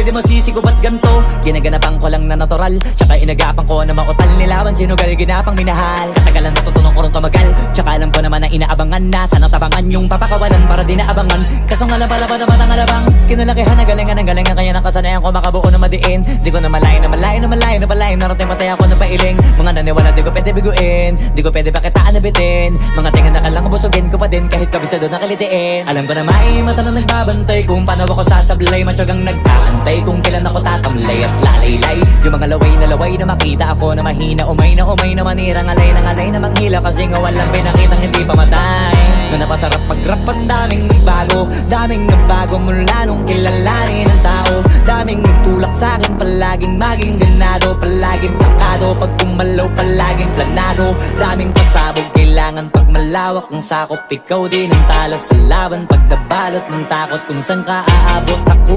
di masisi ko ba't ganto? Ginaganapan ko lang na natural, tsaka inagapan ko na mautal. Nilaban sinugal, ginapang minahal. Katagalan natutunan ko rin tumagal, tsaka alam ko naman na inaabangan na. Sana tabangan yung papakawalan para di naabangan. Kaso nga lang pala ba naman ang alabang kinalakihan na galingan ng galingan, kaya nakasanayan ko makabuo na madiin. Di ko na malayo na malayo na malayo na malayo. Narating matay ako na pailing. Mga naniwala di ko pwede biguin, di ko pwede pakitaan na bitin. Mga tingan na kalang busugin ko pa din kahit kabisado na kalitiin. Alam ko na may mata na nagbabantay kung paano ako sasablay. Matyagang nag-aantay kung kailan ako tatamlay at lalaylay. Yung mga laway na makita ako na mahina. Umay na manira, ngalay na manghila. Kasi nga walang pinakitang hindi pamatay. Na napasarap mag-rap, ang daming nagbago. Daming nagbago mula nung kilalanin ng tao. Daming nagtulak sa'kin, palaging maging ganado. Palaging takado, pag kumalaw palaging planado. Daming pasabog, kailangan pag malawak ang sakop. Ikaw din ang talo sa laban pag nabalot ng takot kung saan ka aabot. Ako